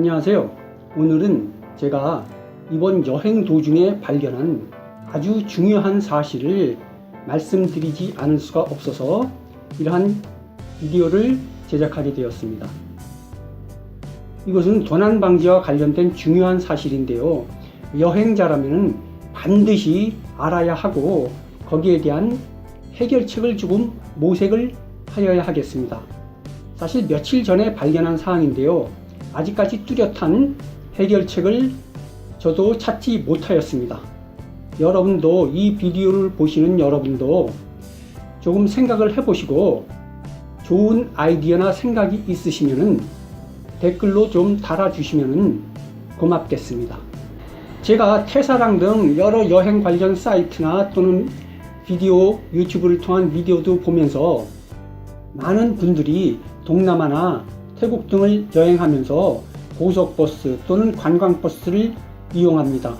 안녕하세요. 오늘은 제가 이번 여행 도중에 발견한 아주 중요한 사실을 말씀드리지 않을 수가 없어서 이러한 비디오를 제작하게 되었습니다. 이것은 도난 방지와 관련된 중요한 사실인데요. 여행자라면 반드시 알아야 하고 거기에 대한 해결책을 조금 모색을 하여야 하겠습니다. 사실 며칠 전에 발견한 사항인데요. 아직까지 뚜렷한 해결책을 저도 찾지 못하였습니다. 여러분도 이 비디오를 보시는 여러분도 조금 생각을 해보시고 좋은 아이디어나 생각이 있으시면 댓글로 좀 달아주시면 고맙겠습니다. 제가 태사랑 등 여러 여행 관련 사이트나 또는 비디오, 유튜브를 통한 비디오도 보면서 많은 분들이 동남아나 태국 등을 여행하면서 고속버스 또는 관광버스를 이용합니다.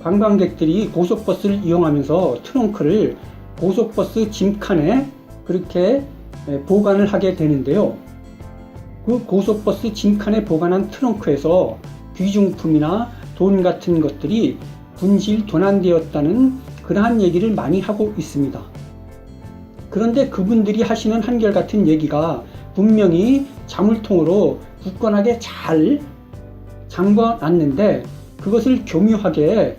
관광객들이 고속버스를 이용하면서 트렁크를 고속버스 짐칸에 그렇게 보관을 하게 되는데요. 그 고속버스 짐칸에 보관한 트렁크에서 귀중품이나 돈 같은 것들이 분실 도난되었다는 그러한 얘기를 많이 하고 있습니다. 그런데 그분들이 하시는 한결같은 얘기가 분명히 자물통으로 굳건하게 잘 잠궈놨는데 그것을 교묘하게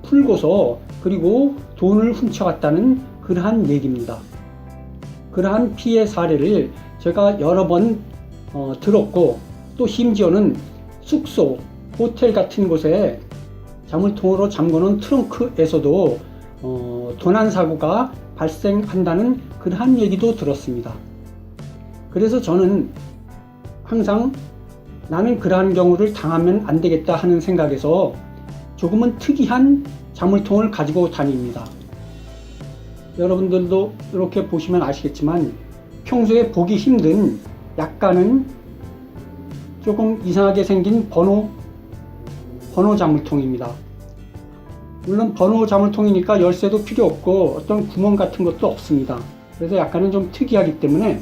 풀고서 그리고 돈을 훔쳐갔다는 그러한 얘기입니다. 그러한 피해 사례를 제가 여러 번 들었고 또 심지어는 숙소, 호텔 같은 곳에 자물통으로 잠궈놓은 트렁크에서도 도난 사고가 발생한다는 그러한 얘기도 들었습니다. 그래서 저는 항상 나는 그러한 경우를 당하면 안 되겠다 하는 생각에서 조금은 특이한 자물통을 가지고 다닙니다. 여러분들도 이렇게 보시면 아시겠지만 평소에 보기 힘든 약간은 조금 이상하게 생긴 번호 자물통입니다. 물론 번호 자물통이니까 열쇠도 필요 없고 어떤 구멍 같은 것도 없습니다. 그래서 약간은 좀 특이하기 때문에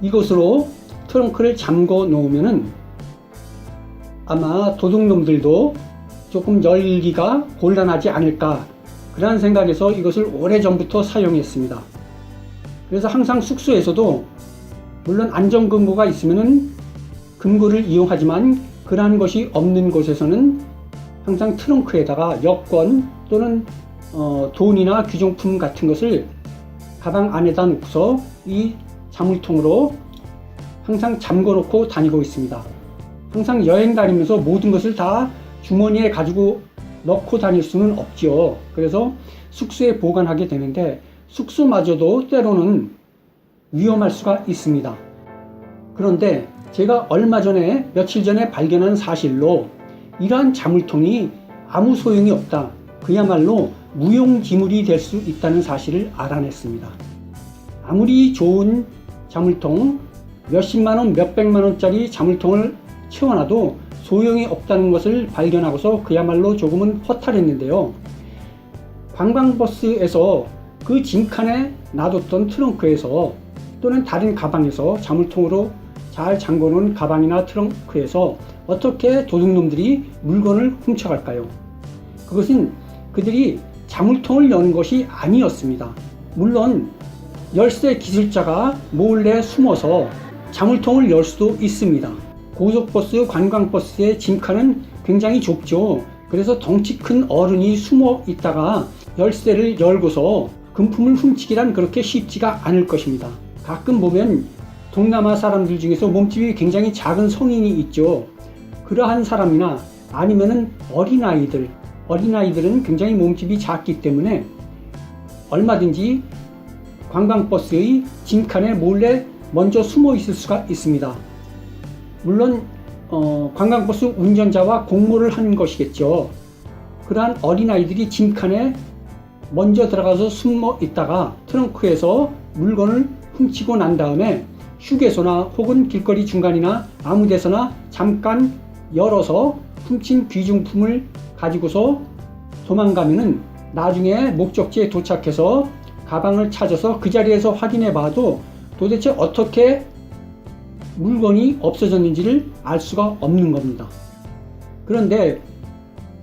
이것으로 트렁크를 잠궈 놓으면은 아마 도둑놈들도 조금 열기가 곤란하지 않을까 그런 생각에서 이것을 오래전부터 사용했습니다. 그래서 항상 숙소에서도 물론 안전금고가 있으면은 금고를 이용하지만 그러한 것이 없는 곳에서는 항상 트렁크에다가 여권 또는 돈이나 귀중품 같은 것을 가방 안에다 놓고서 이 자물통으로 항상 잠궈 놓고 다니고 있습니다. 항상 여행 다니면서 모든 것을 다 주머니에 가지고 넣고 다닐 수는 없죠. 그래서 숙소에 보관하게 되는데 숙소마저도 때로는 위험할 수가 있습니다. 그런데 제가 며칠 전에 발견한 사실로 이러한 자물통이 아무 소용이 없다. 그야말로 무용지물이 될 수 있다는 사실을 알아냈습니다. 아무리 좋은 자물통, 몇십만원, 몇백만원짜리 자물통을 채워놔도 소용이 없다는 것을 발견하고서 그야말로 조금은 허탈했는데요. 관광버스에서 그 짐칸에 놔뒀던 트렁크에서 또는 다른 가방에서 자물통으로 잘 잠궈놓은 가방이나 트렁크에서 어떻게 도둑놈들이 물건을 훔쳐갈까요? 그것은 그들이 자물통을 여는 것이 아니었습니다. 물론 열쇠 기술자가 몰래 숨어서 자물통을 열 수도 있습니다. 고속버스, 관광버스의 짐칸은 굉장히 좁죠. 그래서 덩치 큰 어른이 숨어 있다가 열쇠를 열고서 금품을 훔치기란 그렇게 쉽지가 않을 것입니다. 가끔 보면 동남아 사람들 중에서 몸집이 굉장히 작은 성인이 있죠. 그러한 사람이나 아니면은 어린아이들은 굉장히 몸집이 작기 때문에 얼마든지 관광버스의 짐칸에 몰래 먼저 숨어 있을 수가 있습니다. 물론 관광버스 운전자와 공모를 하는 것이겠죠. 그러한 어린아이들이 짐칸에 먼저 들어가서 숨어 있다가 트렁크에서 물건을 훔치고 난 다음에 휴게소나 혹은 길거리 중간이나 아무 데서나 잠깐 열어서 훔친 귀중품을 가지고서 도망가면은 나중에 목적지에 도착해서 가방을 찾아서 그 자리에서 확인해 봐도 도대체 어떻게 물건이 없어졌는지를 알 수가 없는 겁니다. 그런데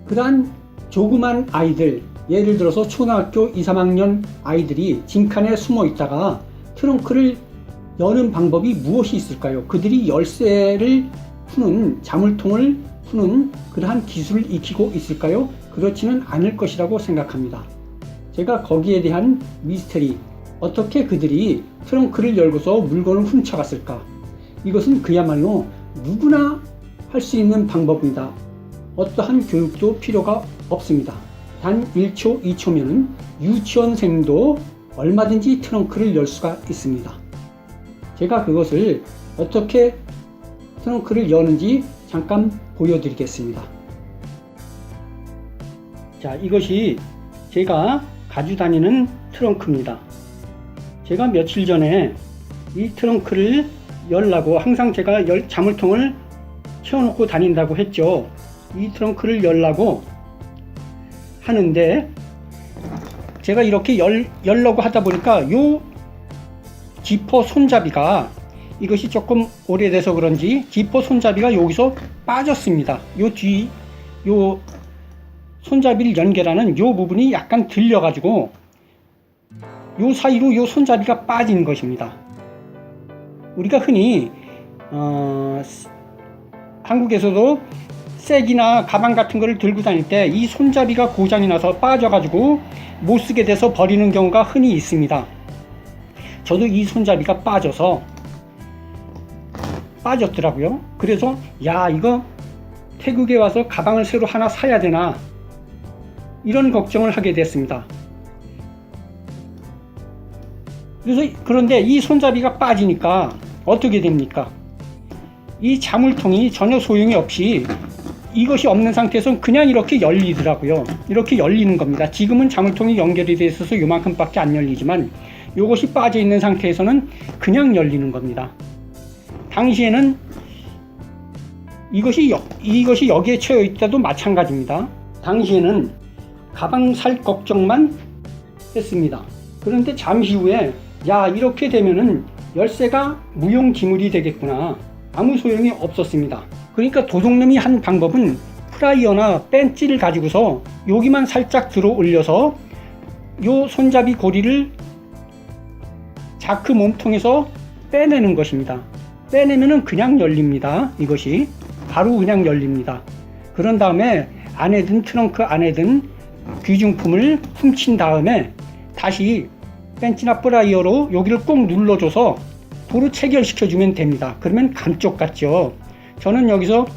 그러한 조그만 아이들, 예를 들어서 초등학교 2, 3학년 아이들이 짐칸에 숨어 있다가 트렁크를 여는 방법이 무엇이 있을까요? 그들이 열쇠를 푸는, 자물통을 푸는 그러한 기술을 익히고 있을까요? 그렇지는 않을 것이라고 생각합니다. 제가 거기에 대한 미스테리, 어떻게 그들이 트렁크를 열고서 물건을 훔쳐갔을까? 이것은 그야말로 누구나 할 수 있는 방법입니다. 어떠한 교육도 필요가 없습니다. 단 1초, 2초면 유치원생도 얼마든지 트렁크를 열 수가 있습니다. 제가 그것을 어떻게 트렁크를 여는지 잠깐 보여드리겠습니다. 자, 이것이 제가 가지고 다니는 트렁크입니다. 제가 며칠 전에 이 트렁크를 열라고 항상 제가 자물통을 채워놓고 다닌다고 했죠. 이 트렁크를 열라고 하는데 제가 이렇게 열려고 하다 보니까 요 지퍼 손잡이가, 이것이 조금 오래돼서 그런지 지퍼 손잡이가 여기서 빠졌습니다. 요 손잡이를 연결하는 요 부분이 약간 들려가지고 요 사이로 요 손잡이가 빠진 것입니다. 우리가 흔히 한국에서도 백이나 가방 같은 거를 들고 다닐 때 이 손잡이가 고장이 나서 빠져가지고 못 쓰게 돼서 버리는 경우가 흔히 있습니다. 저도 이 손잡이가 빠졌더라고요. 그래서 이거 태국에 와서 가방을 새로 하나 사야 되나, 이런 걱정을 하게 됐습니다. 그런데 이 손잡이가 빠지니까 어떻게 됩니까? 이 자물통이 전혀 소용이 없이 이것이 없는 상태에서는 그냥 이렇게 열리더라고요. 이렇게 열리는 겁니다. 지금은 자물통이 연결이 되어 있어서 요만큼밖에 안 열리지만 이것이 빠져 있는 상태에서는 그냥 열리는 겁니다. 당시에는 이것이 여기에 채워 있다도 마찬가지입니다. 당시에는 가방 살 걱정만 했습니다. 그런데 잠시 후에 이렇게 되면은 열쇠가 무용지물이 되겠구나, 아무 소용이 없었습니다. 그러니까 도둑놈이 한 방법은 프라이어나 벤치를 가지고서 여기만 살짝 들어 올려서 요 손잡이 고리를 자크 몸통에서 빼내는 것입니다. 빼내면은 그냥 열립니다. 이것이 바로 그냥 열립니다. 그런 다음에 안에 든 트렁크 안에 든 귀중품을 훔친 다음에 다시 벤치나 프라이어로 여기를 꼭 눌러줘서 도로 체결시켜주면 됩니다. 그러면 감쪽 같죠. 저는 여기서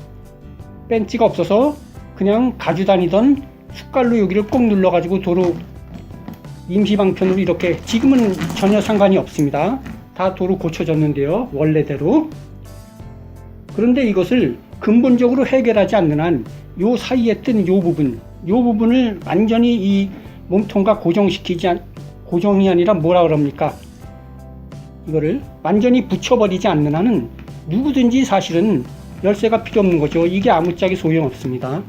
벤치가 없어서 그냥 가지고 다니던 숟갈로 여기를 꼭 눌러가지고 도로 임시방편으로 이렇게, 지금은 전혀 상관이 없습니다. 다 도로 고쳐졌는데요, 원래대로. 그런데 이것을 근본적으로 해결하지 않는 한 요 사이에 뜬 요 부분을 완전히 이 몸통과 고정이 아니라 뭐라 그럽니까? 이거를 완전히 붙여버리지 않는 한은 누구든지 사실은 열쇠가 필요 없는 거죠. 이게 아무짝에 소용없습니다.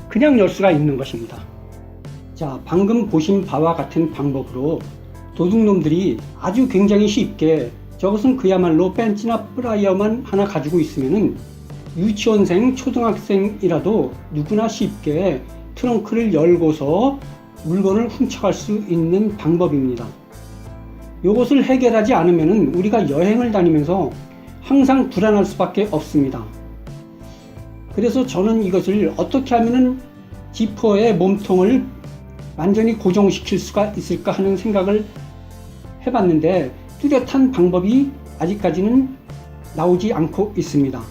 그냥 열 수가 있는 것입니다. 자, 방금 보신 바와 같은 방법으로 도둑놈들이 아주 굉장히 쉽게, 저것은 그야말로 벤치나 프라이어만 하나 가지고 있으면은 유치원생, 초등학생이라도 누구나 쉽게 트렁크를 열고서 물건을 훔쳐갈 수 있는 방법입니다. 이것을 해결하지 않으면 우리가 여행을 다니면서 항상 불안할 수밖에 없습니다. 그래서 저는 이것을 어떻게 하면 지퍼의 몸통을 완전히 고정시킬 수가 있을까 하는 생각을 해봤는데 뚜렷한 방법이 아직까지는 나오지 않고 있습니다.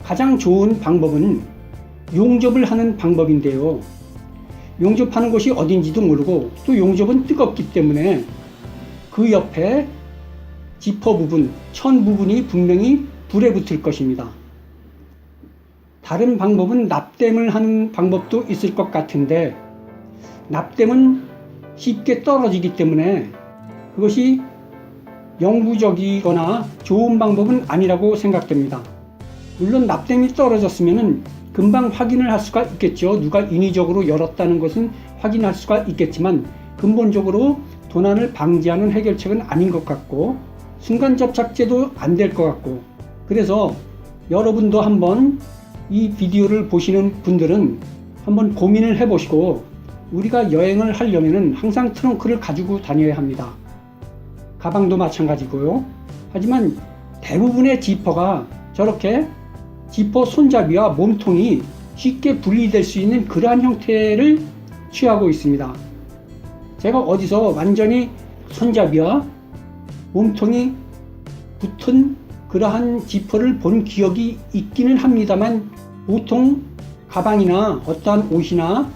가장 좋은 방법은 용접을 하는 방법인데요. 용접하는 곳이 어딘지도 모르고 또 용접은 뜨겁기 때문에 그 옆에 지퍼 부분, 천 부분이 분명히 불에 붙을 것입니다. 다른 방법은 납땜을 하는 방법도 있을 것 같은데 납땜은 쉽게 떨어지기 때문에 그것이 영구적이거나 좋은 방법은 아니라고 생각됩니다. 물론 납땜이 떨어졌으면 금방 확인을 할 수가 있겠죠. 누가 인위적으로 열었다는 것은 확인할 수가 있겠지만 근본적으로 도난을 방지하는 해결책은 아닌 것 같고, 순간 접착제도 안 될 것 같고, 그래서 여러분도 한번 이 비디오를 보시는 분들은 한번 고민을 해보시고, 우리가 여행을 하려면 항상 트렁크를 가지고 다녀야 합니다. 가방도 마찬가지고요. 하지만 대부분의 지퍼가 저렇게 지퍼 손잡이와 몸통이 쉽게 분리될 수 있는 그러한 형태를 취하고 있습니다. 제가 어디서 완전히 손잡이와 몸통이 붙은 그러한 지퍼를 본 기억이 있기는 합니다만, 보통 가방이나 어떠한 옷이나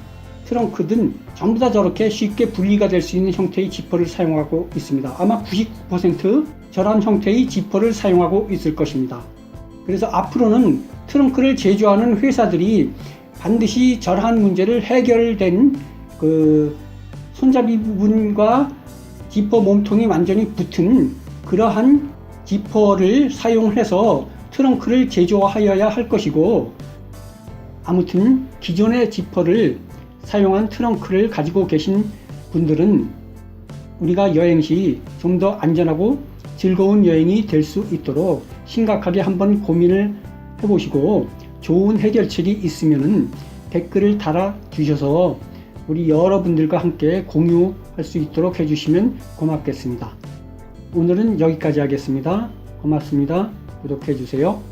트렁크든 전부 다 저렇게 쉽게 분리가 될 수 있는 형태의 지퍼를 사용하고 있습니다. 아마 99% 저런 형태의 지퍼를 사용하고 있을 것입니다. 그래서 앞으로는 트렁크를 제조하는 회사들이 반드시 저러한 문제를 해결된 그 손잡이 부분과 지퍼 몸통이 완전히 붙은 그러한 지퍼를 사용해서 트렁크를 제조하여야 할 것이고, 아무튼 기존의 지퍼를 사용한 트렁크를 가지고 계신 분들은 우리가 여행 시 좀 더 안전하고 즐거운 여행이 될 수 있도록 심각하게 한번 고민을 해보시고, 좋은 해결책이 있으면 댓글을 달아 주셔서 우리 여러분들과 함께 공유할 수 있도록 해주시면 고맙겠습니다. 오늘은 여기까지 하겠습니다. 고맙습니다. 구독해 주세요.